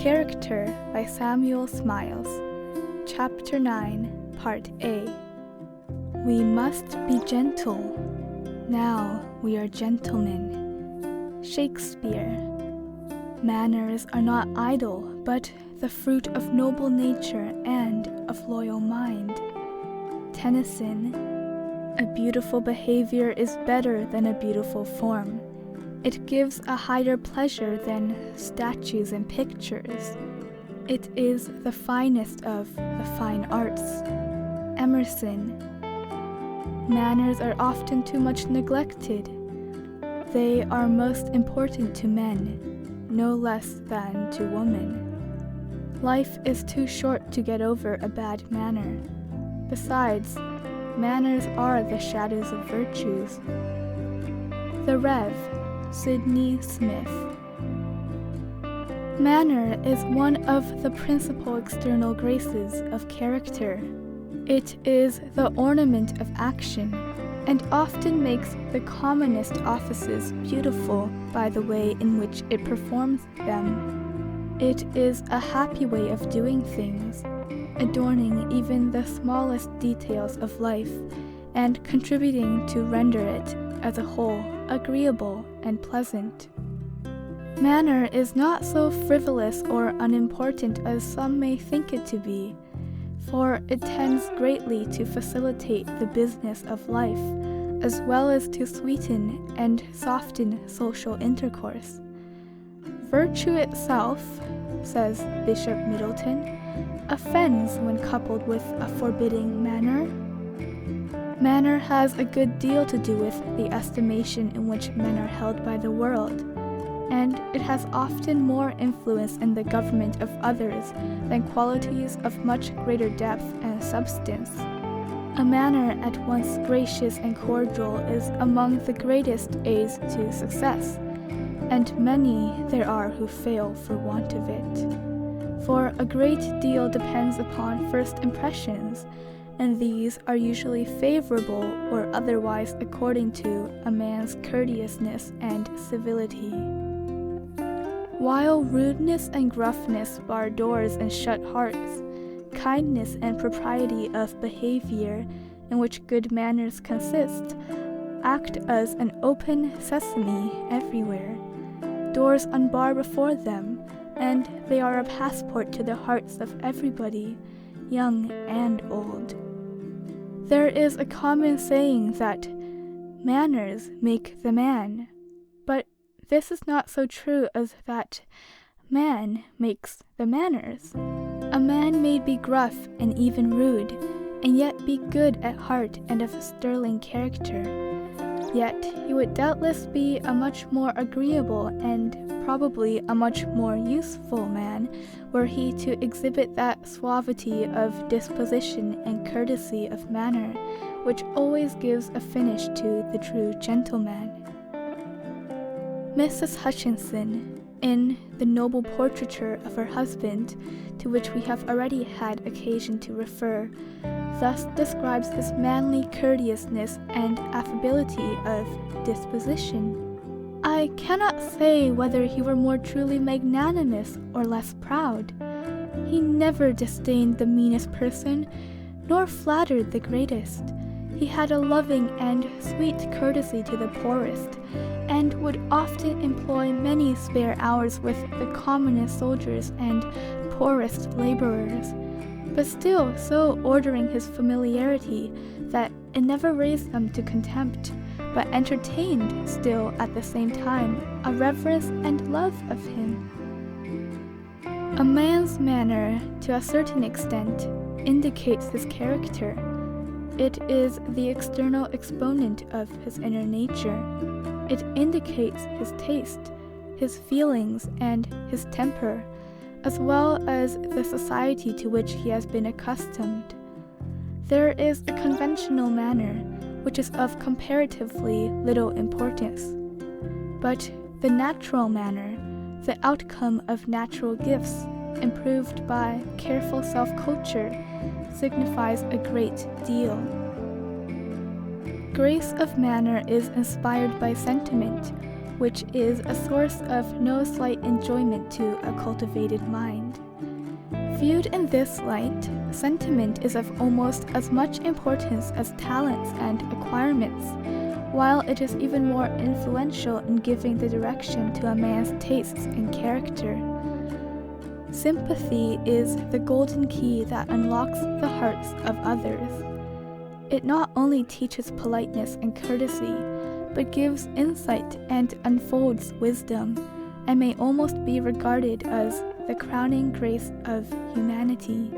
Character by Samuel Smiles. Chapter 9, Part A. We must be gentle. Now we are gentlemen. Shakespeare. Manners are not idle, but the fruit of noble nature and of loyal mind. Tennyson. A beautiful behavior is better than a beautiful form. It gives a higher pleasure than statues and pictures. It is the finest of the fine arts. Emerson. Manners are often too much neglected. They are most important to men, no less than to women. Life is too short to get over a bad manner. Besides, manners are the shadows of virtues. The Rev. Sydney Smith. Manner is one of the principal external graces of character. It is the ornament of action, and often makes the commonest offices beautiful by the way in which it performs them. It is a happy way of doing things, adorning even the smallest details of life, and contributing to render it, as a whole, agreeable and pleasant. Manner is not so frivolous or unimportant as some may think it to be, for it tends greatly to facilitate the business of life, as well as to sweeten and soften social intercourse. Virtue itself, says Bishop Middleton, offends when coupled with a forbidding manner. Manner has a good deal to do with the estimation in which men are held by the world, and it has often more influence in the government of others than qualities of much greater depth and substance. A manner at once gracious and cordial is among the greatest aids to success, and many there are who fail for want of it. For a great deal depends upon first impressions, and these are usually favorable or otherwise according to a man's courteousness and civility. While rudeness and gruffness bar doors and shut hearts, kindness and propriety of behavior, in which good manners consist, act as an open sesame everywhere. Doors unbar before them, and they are a passport to the hearts of everybody, young and old. There is a common saying that manners make the man, but this is not so true as that man makes the manners. A man may be gruff and even rude, and yet be good at heart and of sterling character. Yet he would doubtless be a much more agreeable and probably a much more useful man were he to exhibit that suavity of disposition and courtesy of manner which always gives a finish to the true gentleman. Mrs. Hutchinson, in the noble portraiture of her husband, to which we have already had occasion to refer, thus describes his manly courteousness and affability of disposition. I cannot say whether he were more truly magnanimous or less proud. He never disdained the meanest person, nor flattered the greatest. He had a loving and sweet courtesy to the poorest, and would often employ many spare hours with the commonest soldiers and poorest laborers, but still so ordering his familiarity that it never raised them to contempt, but entertained still at the same time a reverence and love of him. A man's manner, to a certain extent, indicates his character. It is the external exponent of his inner nature. It indicates his taste, his feelings, and his temper, as well as the society to which he has been accustomed. There is a conventional manner, which is of comparatively little importance. But the natural manner, the outcome of natural gifts, improved by careful self-culture, signifies a great deal. Grace of manner is inspired by sentiment, which is a source of no slight enjoyment to a cultivated mind. Viewed in this light, sentiment is of almost as much importance as talents and acquirements, while it is even more influential in giving the direction to a man's tastes and character. Sympathy is the golden key that unlocks the hearts of others. It not only teaches politeness and courtesy, but gives insight and unfolds wisdom, and may almost be regarded as the crowning grace of humanity.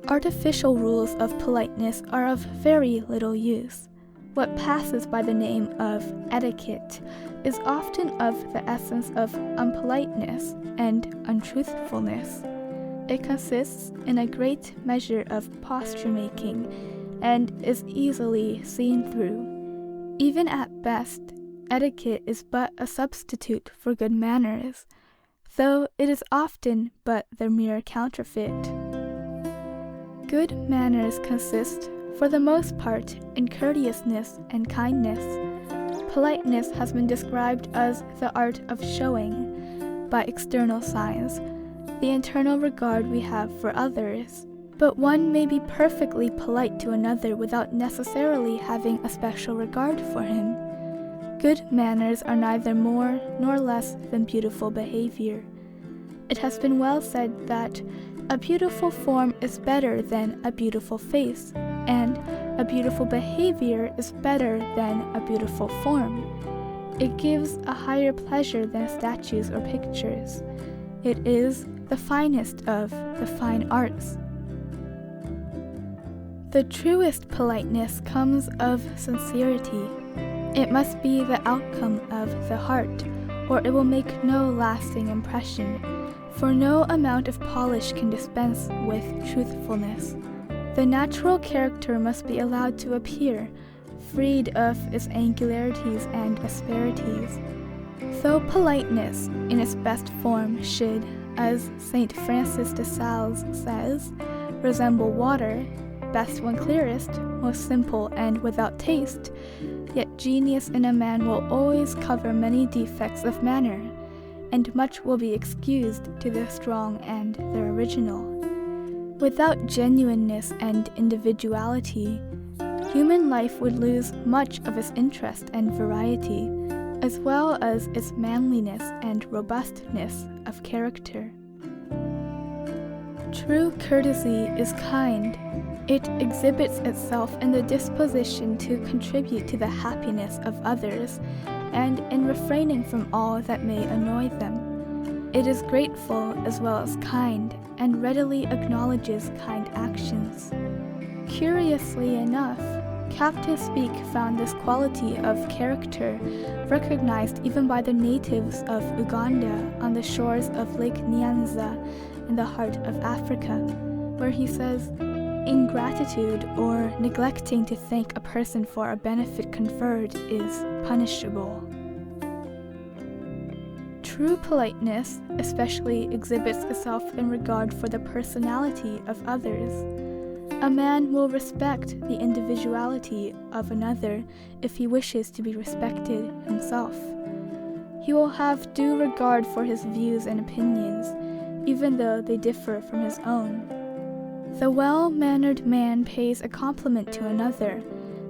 Artificial rules of politeness are of very little use. What passes by the name of etiquette is often of the essence of unpoliteness and untruthfulness. It consists in a great measure of posture-making and is easily seen through. Even at best, etiquette is but a substitute for good manners, though it is often but the mere counterfeit. Good manners consist, for the most part, in courteousness and kindness. Politeness has been described as the art of showing, by external signs, the internal regard we have for others. But one may be perfectly polite to another without necessarily having a special regard for him. Good manners are neither more nor less than beautiful behavior. It has been well said that a beautiful form is better than a beautiful face, and a beautiful behavior is better than a beautiful form. It gives a higher pleasure than statues or pictures. It is the finest of the fine arts. The truest politeness comes of sincerity. It must be the outcome of the heart, or it will make no lasting impression, for no amount of polish can dispense with truthfulness. The natural character must be allowed to appear, freed of its angularities and asperities. Though politeness, in its best form, should, as St. Francis de Sales says, resemble water, best when clearest, most simple and without taste, yet genius in a man will always cover many defects of manner, and much will be excused to the strong and the original. Without genuineness and individuality, human life would lose much of its interest and variety, as well as its manliness and robustness of character. True courtesy is kind. It exhibits itself in the disposition to contribute to the happiness of others, and in refraining from all that may annoy them. It is grateful as well as kind, and readily acknowledges kind actions. Curiously enough, Captain Speke found this quality of character recognized even by the natives of Uganda on the shores of Lake Nyanza in the heart of Africa, where he says, "Ingratitude or neglecting to thank a person for a benefit conferred is punishable." True politeness especially exhibits itself in regard for the personality of others. A man will respect the individuality of another if he wishes to be respected himself. He will have due regard for his views and opinions, even though they differ from his own. The well-mannered man pays a compliment to another,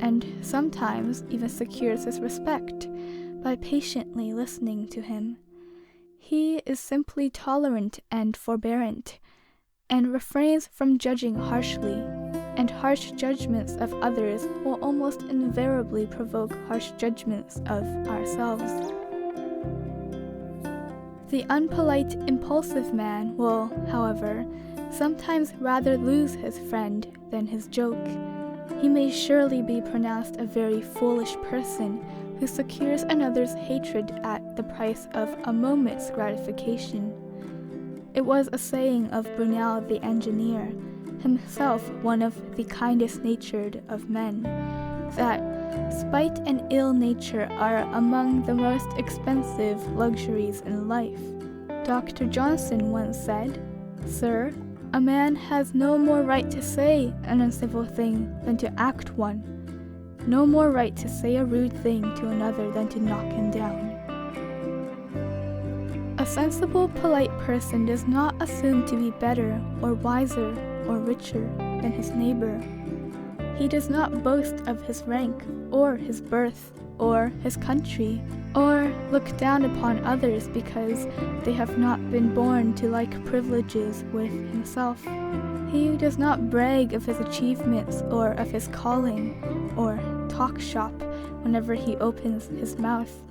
and sometimes even secures his respect by patiently listening to him. He is simply tolerant and forbearant, and refrains from judging harshly, and harsh judgments of others will almost invariably provoke harsh judgments of ourselves. The unpolite, impulsive man will, however, sometimes rather lose his friend than his joke. He may surely be pronounced a very foolish person who secures another's hatred at the price of a moment's gratification. It was a saying of Brunel the engineer, himself one of the kindest-natured of men, that spite and ill nature are among the most expensive luxuries in life. Dr. Johnson once said, "Sir, a man has no more right to say an uncivil thing than to act one. no more right to say a rude thing to another than to knock him down. A sensible, polite person does not assume to be better or wiser or richer than his neighbor. He does not boast of his rank or his birth or his country, or look down upon others because they have not been born to like privileges with himself. He does not brag of his achievements or of his calling, or talk shop whenever he opens his mouth.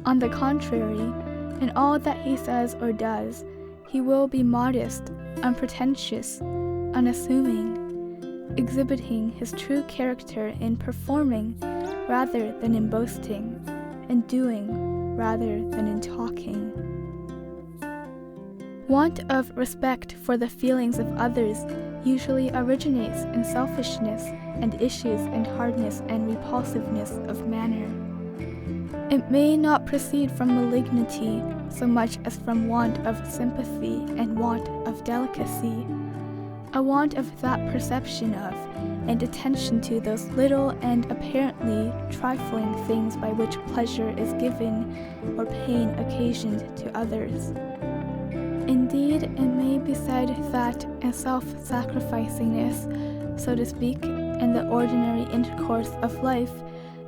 On the contrary, in all that he says or does, he will be modest, unpretentious, unassuming, exhibiting his true character in performing rather than in boasting, and doing rather than in talking. Want of respect for the feelings of others usually originates in selfishness and issues in hardness and repulsiveness of manner. It may not proceed from malignity so much as from want of sympathy and want of delicacy, a want of that perception of and attention to those little and apparently trifling things by which pleasure is given or pain occasioned to others. Indeed, it may be said that in self-sacrificingness, so to speak, in the ordinary intercourse of life,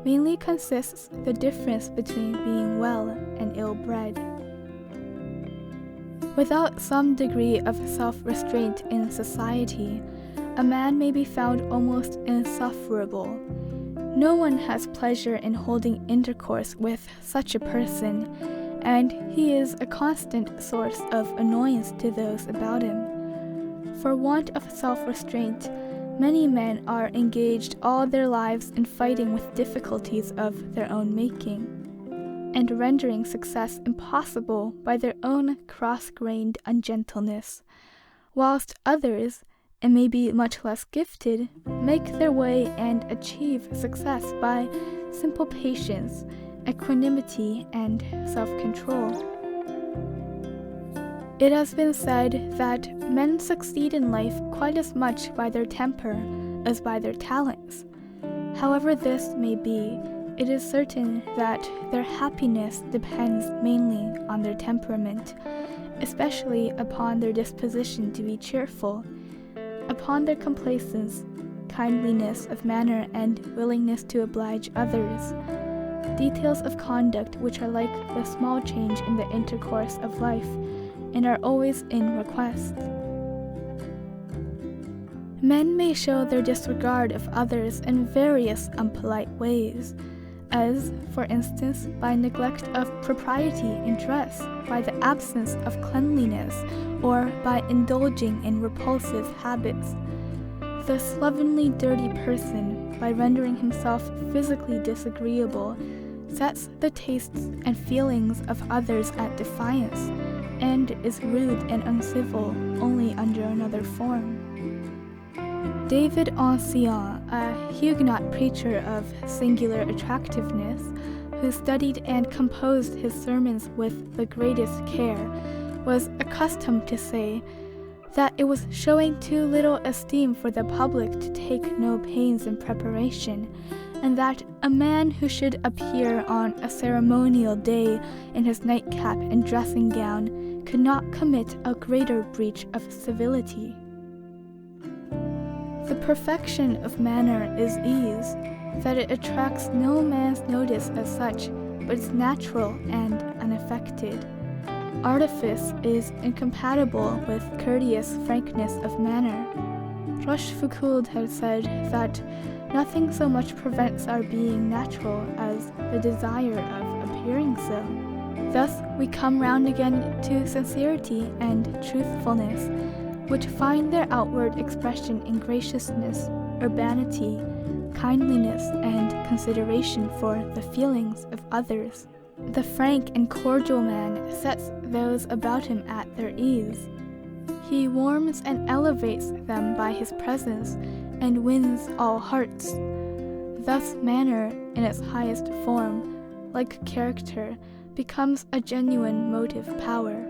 mainly consists the difference between being well and ill-bred. Without some degree of self-restraint in society, a man may be found almost insufferable. No one has pleasure in holding intercourse with such a person, and he is a constant source of annoyance to those about him. For want of self-restraint, many men are engaged all their lives in fighting with difficulties of their own making, and rendering success impossible by their own cross-grained ungentleness, whilst others, and may be much less gifted, make their way and achieve success by simple patience, equanimity, and self-control. It has been said that men succeed in life quite as much by their temper as by their talents. However this may be, it is certain that their happiness depends mainly on their temperament, especially upon their disposition to be cheerful, upon their complacence, kindliness of manner, and willingness to oblige others, details of conduct which are like the small change in the intercourse of life, and are always in request. Men may show their disregard of others in various unpolite ways, as, for instance, by neglect of propriety in dress, by the absence of cleanliness, or by indulging in repulsive habits. The slovenly, dirty person, by rendering himself physically disagreeable, sets the tastes and feelings of others at defiance, and is rude and uncivil only under another form. David Ancien, a Huguenot preacher of singular attractiveness, who studied and composed his sermons with the greatest care, was accustomed to say that it was showing too little esteem for the public to take no pains in preparation, and that a man who should appear on a ceremonial day in his nightcap and dressing gown could not commit a greater breach of civility. The perfection of manner is ease, that it attracts no man's notice as such, but is natural and unaffected. Artifice is incompatible with courteous frankness of manner. Rochefoucauld had said that nothing so much prevents our being natural as the desire of appearing so. Thus we come round again to sincerity and truthfulness, which find their outward expression in graciousness, urbanity, kindliness, and consideration for the feelings of others. The frank and cordial man sets those about him at their ease. He warms and elevates them by his presence, and wins all hearts. Thus manner, in its highest form, like character, becomes a genuine motive power.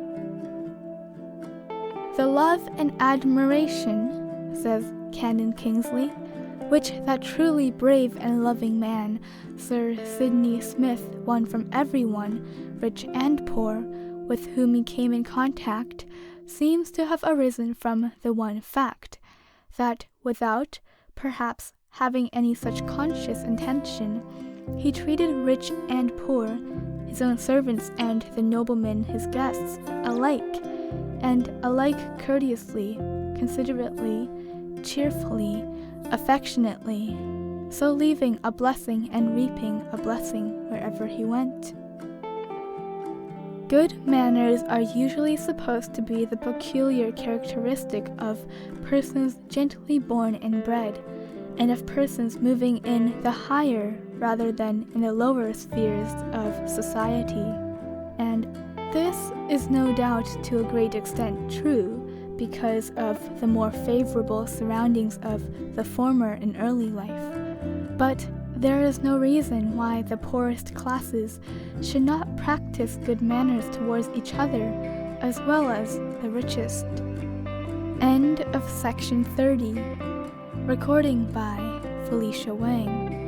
The love and admiration, says Canon Kingsley, which that truly brave and loving man, Sir Sidney Smith, won from everyone, rich and poor, with whom he came in contact, seems to have arisen from the one fact, that without, perhaps, having any such conscious intention, he treated rich and poor, his own servants and the noblemen his guests, alike, and alike courteously, considerately, cheerfully, affectionately, so leaving a blessing and reaping a blessing wherever he went. Good manners are usually supposed to be the peculiar characteristic of persons gently born and bred, and of persons moving in the higher rather than in the lower spheres of society. And this is no doubt to a great extent true, because of the more favorable surroundings of the former in early life. But there is no reason why the poorest classes should not practice good manners towards each other as well as the richest. End of section 30. Recording by Felicia Wang.